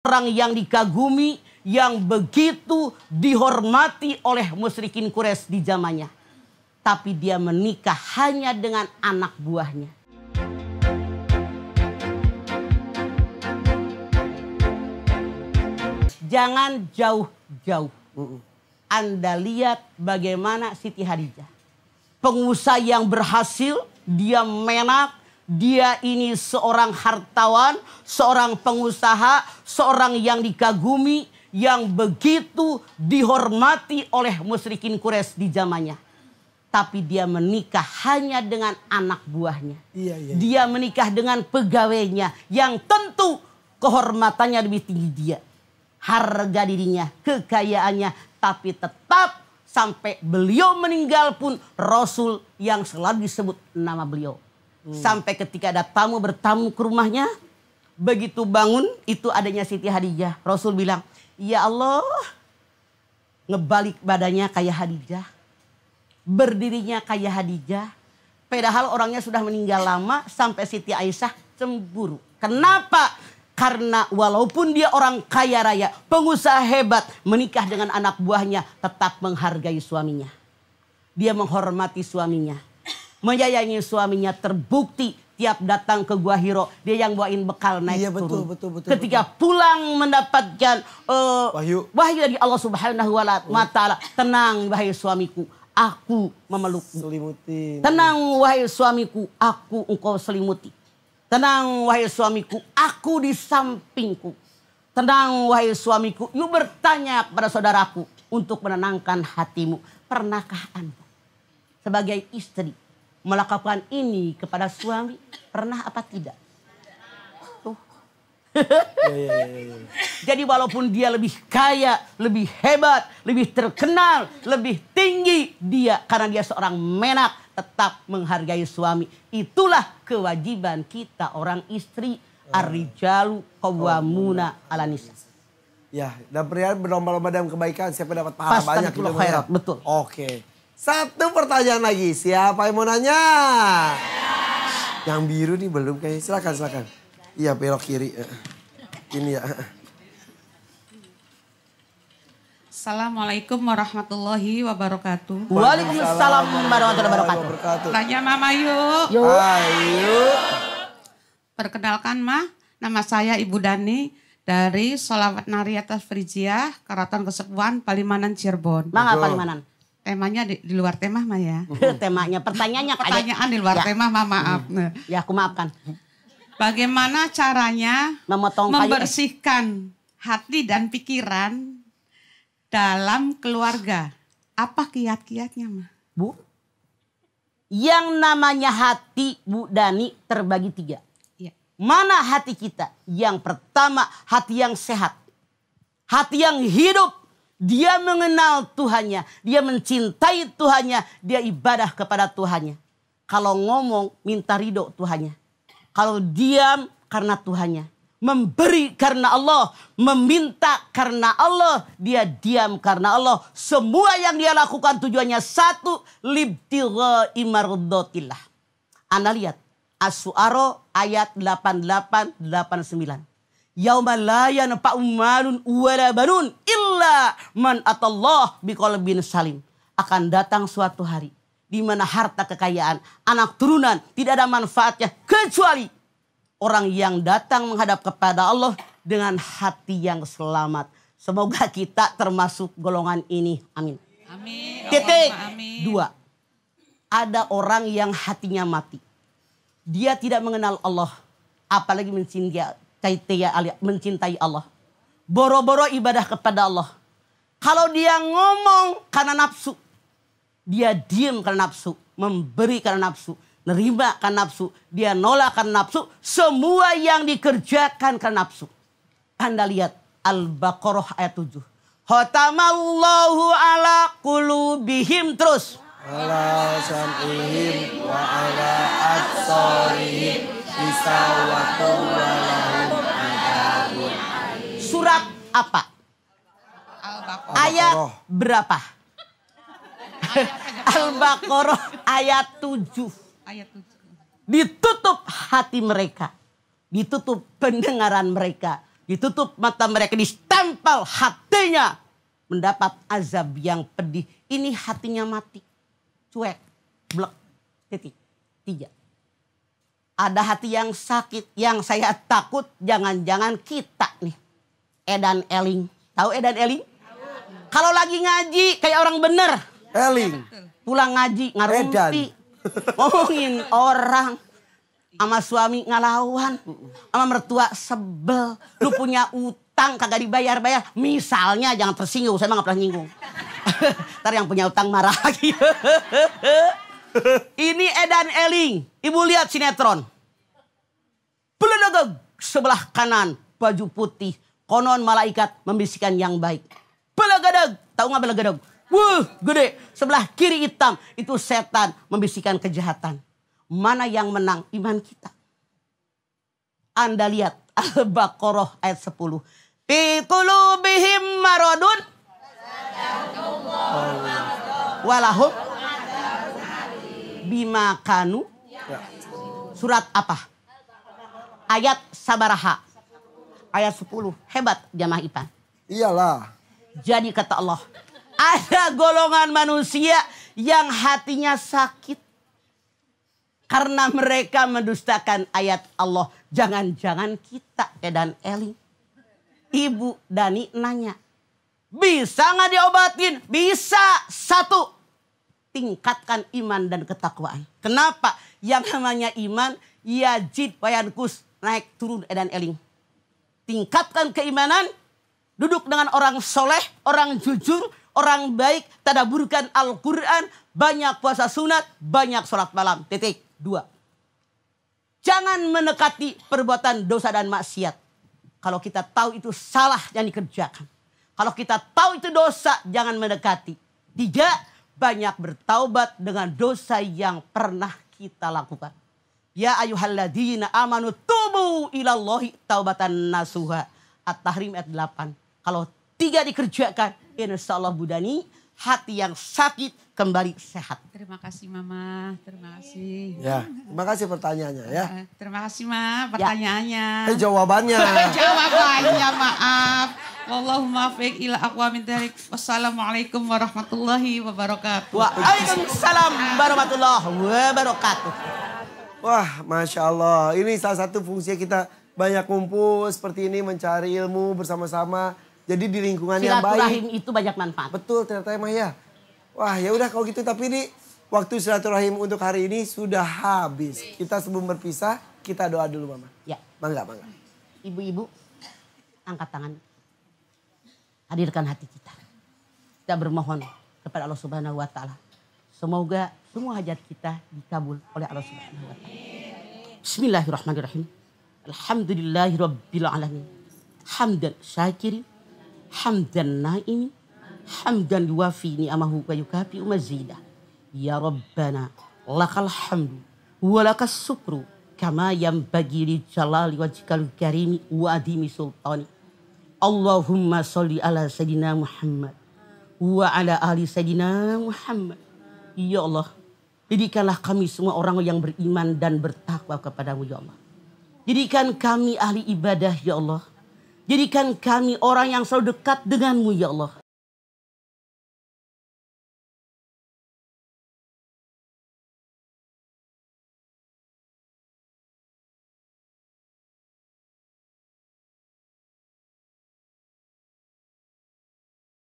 Orang yang dikagumi, yang begitu dihormati oleh musyrikin Quraisy di zamannya. Tapi dia menikah hanya dengan anak buahnya. Jangan jauh-jauh. Anda lihat bagaimana Siti Khadijah. Pengusaha yang berhasil, dia menak. Dia ini seorang hartawan, seorang pengusaha, seorang yang dikagumi, yang begitu dihormati oleh musyrikin Quraisy di zamannya. Tapi dia menikah hanya dengan anak buahnya. Dia menikah dengan pegawainya yang tentu kehormatannya lebih tinggi dia. Harga dirinya, kekayaannya, tapi tetap sampai beliau meninggal pun Rasul yang selalu disebut nama beliau. Sampai ketika ada tamu bertamu ke rumahnya, begitu bangun itu adanya Siti Khadijah. Rasul bilang, ya Allah, ngebalik badannya kayak Khadijah, berdirinya kayak Khadijah. Padahal orangnya sudah meninggal lama, sampai Siti Aisyah cemburu. Kenapa? Karena walaupun dia orang kaya raya, pengusaha hebat, menikah dengan anak buahnya, tetap menghargai suaminya. Dia menghormati suaminya. Menyayangi suaminya, terbukti tiap datang ke Gua Hiro dia yang bawain bekal naik turun. Betul, ketika pulang mendapatkan wahyu dari Allah Subhanahu wa Ta'ala, tenang wahai suamiku, aku memelukmu. Selimuti. Tenang wahai suamiku, aku engkau selimuti. Tenang wahai suamiku, aku di sampingku. Tenang wahai suamiku, yuk bertanya kepada saudaraku untuk menenangkan hatimu. Pernahkah Anda sebagai istri melakukan ini kepada suami? Pernah apa tidak? Tuh. Jadi walaupun dia lebih kaya, lebih hebat, lebih terkenal, lebih tinggi dia, karena dia seorang menak, tetap menghargai suami. Itulah kewajiban kita orang istri. Ar-rijalu qawwamuna 'alan nisa. Ya, dan pria berlomba-lomba dalam kebaikan, siapa dapat pahala banyak gitu. Betul. Oke. Satu pertanyaan lagi, siapa yang mau nanya? Yang biru nih belum kayaknya, silakan. Iya, belok kiri. Ini ya. Assalamualaikum warahmatullahi wabarakatuh. Waalaikumsalam warahmatullahi wabarakatuh. Tanya Mama yuk. Ayo. Perkenalkan nama saya Ibu Dani dari Sholawat Nariyat Tafrijiah, Keraton Kesepuhan, Palimanan, Cirebon. Mangga Palimanan. Temanya di luar tema ya. Temanya, pertanyaannya pertanyaan di luar tema, maaf. Ya, aku maafkan. Bagaimana caranya membersihkan hati dan pikiran dalam keluarga? Apa kiat-kiatnya, Ma? Bu, yang namanya hati, Bu Dani, terbagi 3. Ya. Mana hati kita? Yang pertama, hati yang sehat. Hati yang hidup. Dia mengenal Tuhannya. Dia mencintai Tuhannya. Dia ibadah kepada Tuhannya. Kalau ngomong, minta ridho Tuhannya. Kalau diam, karena Tuhannya. Memberi karena Allah. Meminta karena Allah. Dia diam karena Allah. Semua yang dia lakukan tujuannya satu. Libtigha'i mardatillah. Anda lihat. As-Su'ara ayat 88-89. Yauma la yanfa'u malun wala banun illa man atallah biqalbin salim. Akan datang suatu hari di mana harta kekayaan, anak turunan tidak ada manfaatnya kecuali orang yang datang menghadap kepada Allah dengan hati yang selamat. Semoga kita termasuk golongan ini. Amin. Amin. Titik. Amin. 2. Ada orang yang hatinya mati. Dia tidak mengenal Allah, apalagi mencintai Allah. Boro-boro ibadah kepada Allah. Kalau dia ngomong karena nafsu, dia diam karena nafsu, memberi karena nafsu, nerima karena nafsu, dia nolak karena nafsu, semua yang dikerjakan karena nafsu. Anda lihat Al-Baqarah ayat 7. Khatamallahu ala qulubihim, terus. Ala sam'ihim wa ala absarihim bisawatun walahum adabun. Surat apa? Ayat berapa? Al-Baqarah ayat 7. Ditutup hati mereka. Ditutup pendengaran mereka. Ditutup mata mereka, distempel hatinya. Mendapat azab yang pedih. Ini hatinya mati. Cuek. Blek. Titik. 3. Ada hati yang sakit. Yang saya takut jangan-jangan kita nih. Edan Eling. Tahu Edan Eling? Kalau lagi ngaji kayak orang bener. Eling. Pulang ngaji ngarumpi. Ngomongin orang. Sama suami ngelawan. Sama mertua sebel. Lu punya utang kagak dibayar-bayar. Misalnya jangan tersinggung. Saya mah gak pernah nyinggung. Ntar yang punya utang marah lagi. Ini Edan Eling. Ibu lihat sinetron. Beledegeg sebelah kanan baju putih. Konon malaikat membisikkan yang baik. Belegedeg. Tahu gak belegedeg? Wuh gede. Sebelah kiri hitam. Itu setan membisikkan kejahatan. Mana yang menang? Iman kita. Anda lihat Al-Baqarah ayat 10. Fi qulubihim maradun. Walahum. Bima kanu. Surat apa? Ayat Sabaraha. Ayat 10. Hebat jamaah Ipan. Iyalah. Jadi kata Allah. Ada golongan manusia yang hatinya sakit. Karena mereka mendustakan ayat Allah. Jangan-jangan kita Edan Eling. Ibu Dani nanya. Bisa gak diobatin? Bisa. 1. Tingkatkan iman dan ketakwaan. Kenapa? Yang namanya iman. Yajid wayankus. Naik turun Edan Eling. Tingkatkan keimanan. Duduk dengan orang soleh. Orang jujur. Orang baik. Tadaburkan Al-Quran. Banyak puasa sunat. Banyak sholat malam. Titik. 2. Jangan mendekati perbuatan dosa dan maksiat. Kalau kita tahu itu salah yang dikerjakan. Kalau kita tahu itu dosa, jangan mendekati. 3. Banyak bertaubat dengan dosa yang pernah kita lakukan. Ya ayyuhalladzina amanu tubu ilallahi taubatan nasuha. At-Tahrim ayat 8. Kalau 3 dikerjakan, insyaallah Bu Dani, hati yang sakit kembali sehat. Terima kasih Mama, terima kasih. Ya, terima kasih pertanyaannya ya. Terima kasih Ma, pertanyaannya. Jawabannya. Jawabannya maaf. Wallahumma fiq ila aqwamin tarik. Wassalamualaikum warahmatullahi wabarakatuh. Waalaikumsalam warahmatullahi wabarakatuh. Wah, Masya Allah. Ini salah satu fungsi kita banyak kumpul seperti ini mencari ilmu bersama-sama. Jadi di lingkungan yang baik. Silaturahim itu banyak manfaat. Betul ternyata emang ya. Wah ya udah kalau gitu tapi ini waktu silaturahim untuk hari ini sudah habis. Kita sebelum berpisah kita doa dulu Mama. Ya. Bangga, bangga. Ibu-ibu angkat tangan. Hadirkan hati kita. Kita bermohon kepada Allah Subhanahu wa taala. Semoga semua hajat kita dikabul oleh Allah Subhanahu wa taala. Bismillahirrahmanirrahim. Alhamdulillahirabbil alamin. Hamdan syakirin. Hamdan naimi, hamdan yuwafi ni'amahu wa yukafi mazidah. Ya Rabbana, lakal hamdu, wa lakas syukru, kama yanbaghi li jalali wajhikal karimi wa adimi sultani. Allahumma sholli ala Sayyidina Muhammad, wa ala ali Sayyidina Muhammad. Ya Allah, jadikanlah kami semua orang yang beriman dan bertakwa kepadamu ya Allah. Jadikan kami ahli ibadah ya Allah. Jadikan kami orang yang selalu dekat denganmu ya Allah.